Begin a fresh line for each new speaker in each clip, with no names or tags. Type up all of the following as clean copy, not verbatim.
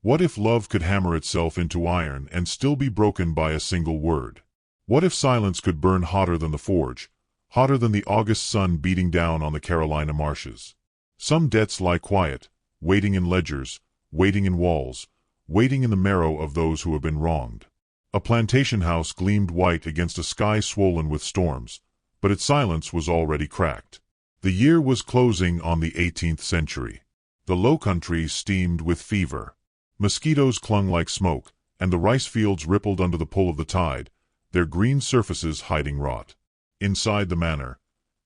What if love could hammer itself into iron and still be broken by a single word? What if silence could burn hotter than the forge, hotter than the August sun beating down on the Carolina marshes? Some debts lie quiet, waiting in ledgers, waiting in walls, waiting in the marrow of those who have been wronged. A plantation house gleamed white against a sky swollen with storms, but its silence was already cracked. The year was closing on the 18th century. The Low Country steamed with fever. Mosquitoes clung like smoke, and the rice fields rippled under the pull of the tide, their green surfaces hiding rot. Inside the manor,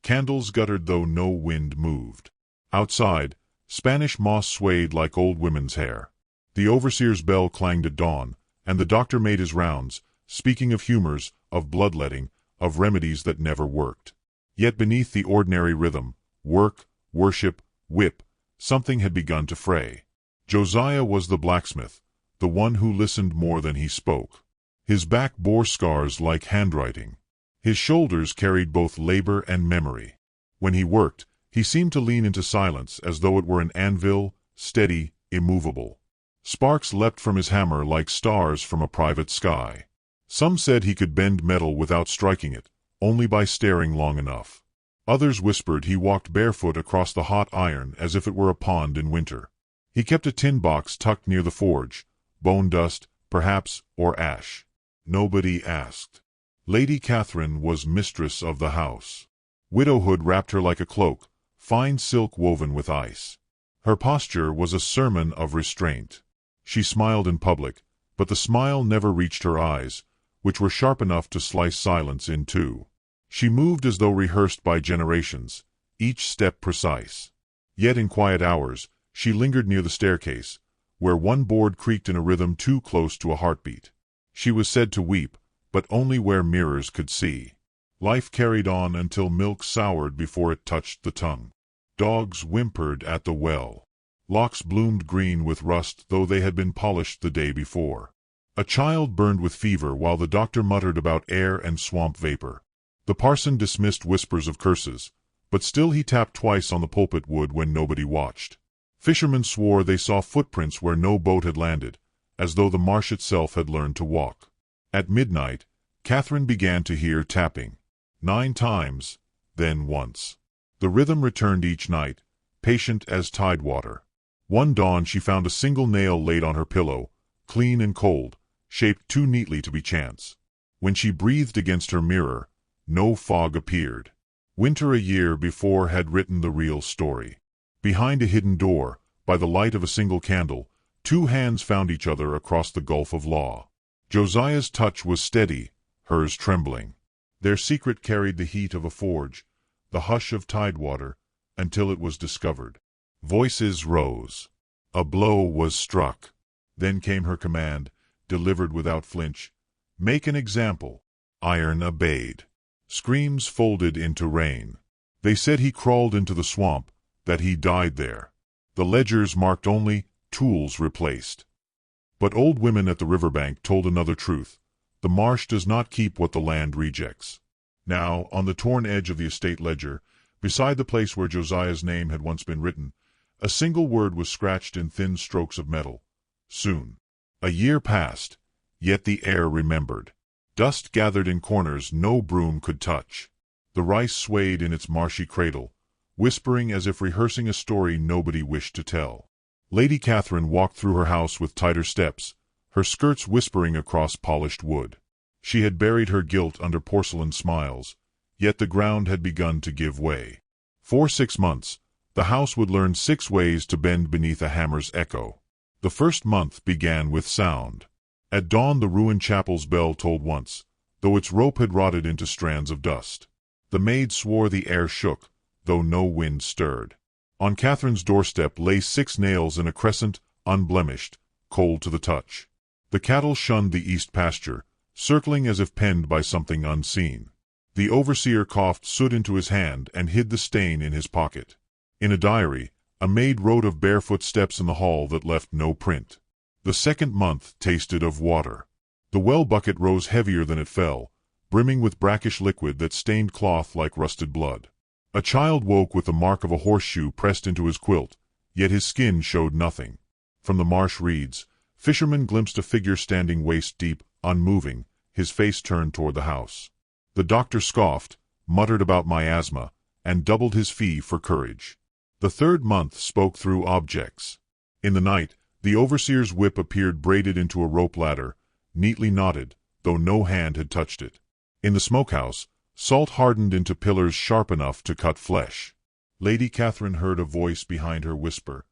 candles guttered though no wind moved. Outside, Spanish moss swayed like old women's hair. The overseer's bell clanged at dawn, and the doctor made his rounds, speaking of humors, of bloodletting, of remedies that never worked. Yet beneath the ordinary rhythm, work, worship, whip, something had begun to fray. Josiah was the blacksmith, the one who listened more than he spoke. His back bore scars like handwriting. His shoulders carried both labor and memory. When he worked, he seemed to lean into silence as though it were an anvil, steady, immovable. Sparks leapt from his hammer like stars from a private sky. Some said he could bend metal without striking it, only by staring long enough. Others whispered he walked barefoot across the hot iron as if it were a pond in winter. He kept a tin box tucked near the forge, bone dust, perhaps, or ash. Nobody asked. Lady Catherine was mistress of the house. Widowhood wrapped her like a cloak, fine silk woven with ice. Her posture was a sermon of restraint. She smiled in public, but the smile never reached her eyes, which were sharp enough to slice silence in two. She moved as though rehearsed by generations, each step precise. Yet in quiet hours, she lingered near the staircase, where one board creaked in a rhythm too close to a heartbeat. She was said to weep, but only where mirrors could see. Life carried on until milk soured before it touched the tongue. Dogs whimpered at the well. Locks bloomed green with rust though they had been polished the day before. A child burned with fever while the doctor muttered about air and swamp vapor. The parson dismissed whispers of curses, but still he tapped twice on the pulpit wood when nobody watched. Fishermen swore they saw footprints where no boat had landed, as though the marsh itself had learned to walk. At midnight, Catherine began to hear tapping. 9 times, then once. The rhythm returned each night, patient as tidewater. One dawn she found a single nail laid on her pillow, clean and cold, shaped too neatly to be chance. When she breathed against her mirror, no fog appeared. Winter a year before had written the real story. Behind a hidden door, by the light of a single candle, 2 hands found each other across the gulf of law. Josiah's touch was steady, hers trembling. Their secret carried the heat of a forge, the hush of tidewater, until it was discovered. Voices rose. A blow was struck. Then came her command, delivered without flinch. Make an example. Iron obeyed. Screams folded into rain. They said he crawled into the swamp, that he died there. The ledgers marked only, tools replaced. But old women at the riverbank told another truth. The marsh does not keep what the land rejects. Now, on the torn edge of the estate ledger, beside the place where Josiah's name had once been written, a single word was scratched in thin strokes of metal. Soon. A year passed, yet the air remembered. Dust gathered in corners no broom could touch. The rice swayed in its marshy cradle, whispering as if rehearsing a story nobody wished to tell. Lady Catherine walked through her house with tighter steps, her skirts whispering across polished wood. She had buried her guilt under porcelain smiles, yet the ground had begun to give way. For 6 months, the house would learn 6 ways to bend beneath a hammer's echo. The first month began with sound. At dawn the ruined chapel's bell tolled once, though its rope had rotted into strands of dust. The maid swore the air shook, though no wind stirred. On Catherine's doorstep lay 6 nails in a crescent, unblemished, cold to the touch. The cattle shunned the east pasture, circling as if penned by something unseen. The overseer coughed soot into his hand and hid the stain in his pocket. In a diary, a maid wrote of barefoot steps in the hall that left no print. The second month tasted of water. The well bucket rose heavier than it fell, brimming with brackish liquid that stained cloth like rusted blood. A child woke with the mark of a horseshoe pressed into his quilt, yet his skin showed nothing. From the marsh reeds, Fisherman glimpsed a figure standing waist-deep, unmoving, his face turned toward the house. The doctor scoffed, muttered about miasma, and doubled his fee for courage. The third month spoke through objects. In the night, the overseer's whip appeared braided into a rope ladder, neatly knotted, though no hand had touched it. In the smokehouse, salt hardened into pillars sharp enough to cut flesh. Lady Catherine heard a voice behind her whisper,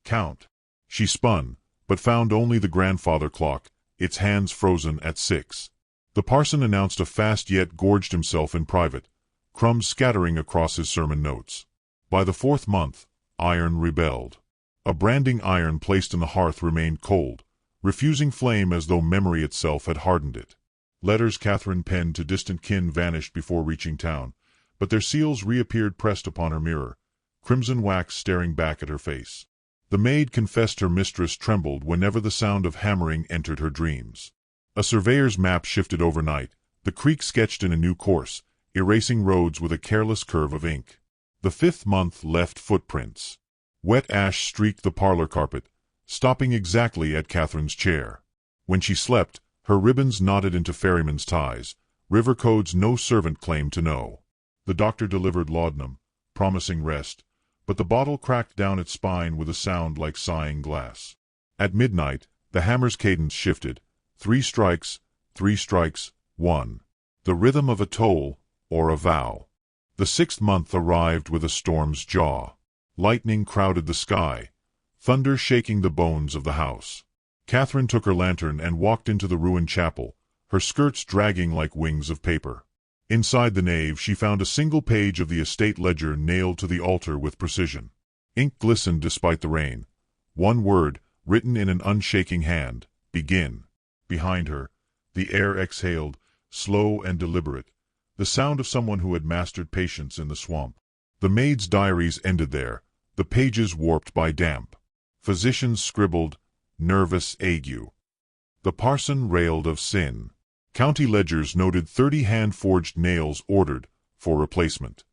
"Count." She spun, but found only the grandfather clock, its hands frozen at 6. The parson announced a fast yet gorged himself in private, crumbs scattering across his sermon notes. By the 4th month, iron rebelled. A branding iron placed in the hearth remained cold, refusing flame as though memory itself had hardened it. Letters Catherine penned to distant kin vanished before reaching town, but their seals reappeared pressed upon her mirror, crimson wax staring back at her face. The maid confessed her mistress trembled whenever the sound of hammering entered her dreams. A surveyor's map shifted overnight, the creek sketched in a new course, erasing roads with a careless curve of ink. The 5th month left footprints. Wet ash streaked the parlor carpet, stopping exactly at Catherine's chair. When she slept, her ribbons knotted into ferryman's ties, river codes no servant claimed to know. The doctor delivered laudanum, promising rest, but the bottle cracked down its spine with a sound like sighing glass. At midnight, the hammer's cadence shifted, 3 strikes, 3 strikes, 1. The rhythm of a toll, or a vow. The 6th month arrived with a storm's jaw. Lightning crowded the sky, thunder shaking the bones of the house. Catherine took her lantern and walked into the ruined chapel, her skirts dragging like wings of paper. Inside the nave she found a single page of the estate ledger nailed to the altar with precision. Ink glistened despite the rain. One word, written in an unshaking hand, "Begin." Behind her, the air exhaled, slow and deliberate, the sound of someone who had mastered patience in the swamp. The maid's diaries ended there, the pages warped by damp. Physicians scribbled, "Nervous ague." The parson railed of sin. County ledgers noted 30 hand-forged nails ordered, for replacement.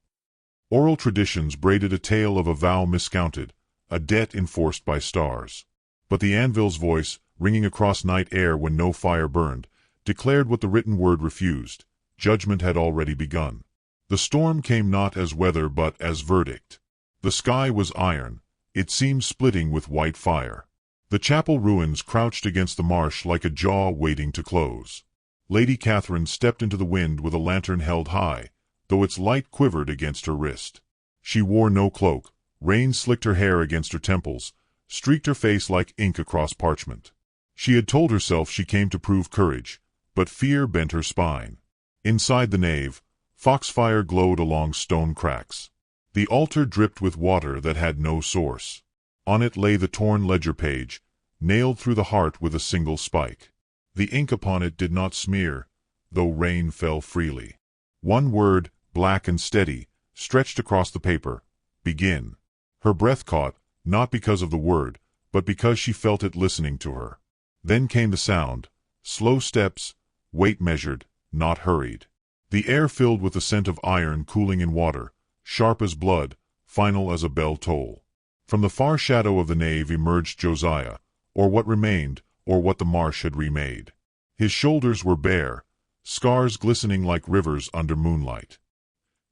Oral traditions braided a tale of a vow miscounted, a debt enforced by stars. But the anvil's voice, ringing across night air when no fire burned, declared what the written word refused. Judgment had already begun. The storm came not as weather but as verdict. The sky was iron, it seemed splitting with white fire. The chapel ruins crouched against the marsh like a jaw waiting to close. Lady Catherine stepped into the wind with a lantern held high, though its light quivered against her wrist. She wore no cloak, rain slicked her hair against her temples, streaked her face like ink across parchment. She had told herself she came to prove courage, but fear bent her spine. Inside the nave, foxfire glowed along stone cracks. The altar dripped with water that had no source. On it lay the torn ledger page, nailed through the heart with a single spike. The ink upon it did not smear, though rain fell freely. One word, black and steady, stretched across the paper, "Begin." Her breath caught, not because of the word, but because she felt it listening to her. Then came the sound, slow steps, weight measured, not hurried. The air filled with the scent of iron cooling in water, sharp as blood, final as a bell toll. From the far shadow of the nave emerged Josiah, or what remained, or what the marsh had remade. His shoulders were bare, scars glistening like rivers under moonlight.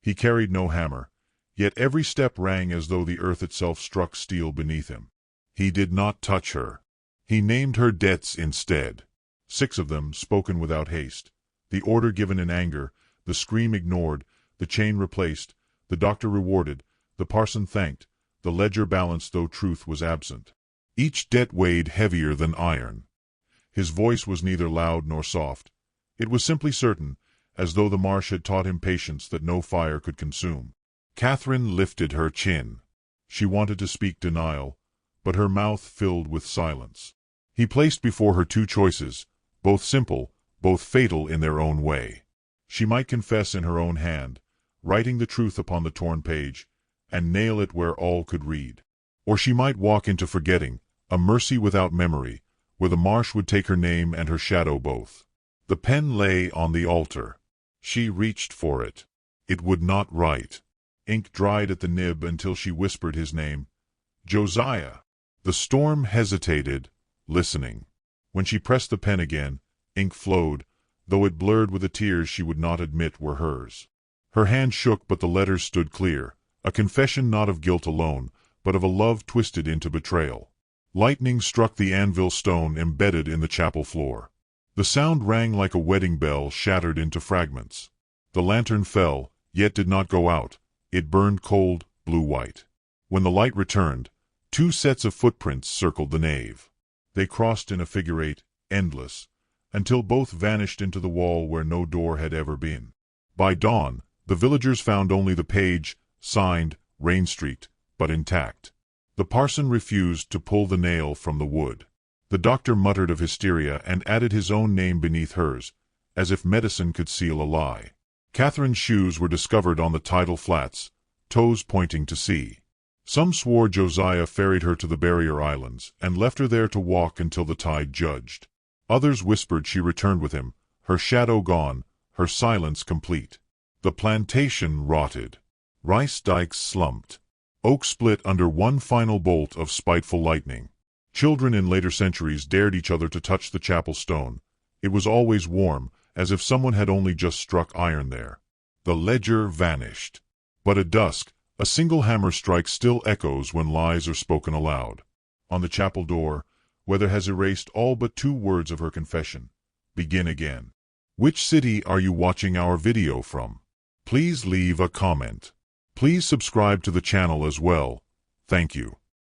He carried no hammer, yet every step rang as though the earth itself struck steel beneath him. He did not touch her. He named her debts instead. 6 of them, spoken without haste. The order given in anger, the scream ignored, the chain replaced, the doctor rewarded, the parson thanked, the ledger balanced though truth was absent. Each debt weighed heavier than iron. His voice was neither loud nor soft. It was simply certain, as though the marsh had taught him patience that no fire could consume. Catherine lifted her chin. She wanted to speak denial, but her mouth filled with silence. He placed before her 2 choices, both simple, both fatal in their own way. She might confess in her own hand, writing the truth upon the torn page, and nail it where all could read. Or she might walk into forgetting, a mercy without memory, where the marsh would take her name and her shadow both. The pen lay on the altar. She reached for it. It would not write. Ink dried at the nib until she whispered his name. Josiah. The storm hesitated, listening. When she pressed the pen again, ink flowed, though it blurred with the tears she would not admit were hers. Her hand shook, but the letters stood clear, a confession not of guilt alone, but of a love twisted into betrayal. Lightning struck the anvil stone embedded in the chapel floor. The sound rang like a wedding bell shattered into fragments. The lantern fell, yet did not go out. It burned cold, blue-white. When the light returned, 2 sets of footprints circled the nave. They crossed in a figure 8, endless, until both vanished into the wall where no door had ever been. By dawn, the villagers found only the page, signed, Rainstreet, but intact. The parson refused to pull the nail from the wood. The doctor muttered of hysteria and added his own name beneath hers, as if medicine could seal a lie. Catherine's shoes were discovered on the tidal flats, toes pointing to sea. Some swore Josiah ferried her to the barrier islands and left her there to walk until the tide judged. Others whispered she returned with him, her shadow gone, her silence complete. The plantation rotted. Rice dikes slumped. Oak split under one final bolt of spiteful lightning. Children in later centuries dared each other to touch the chapel stone. It was always warm, as if someone had only just struck iron there. The ledger vanished. But at dusk, a single hammer strike still echoes when lies are spoken aloud. On the chapel door, Weather has erased all but 2 words of her confession. Begin again. Which city are you watching our video from? Please leave a comment. Please subscribe to the channel as well. Thank you.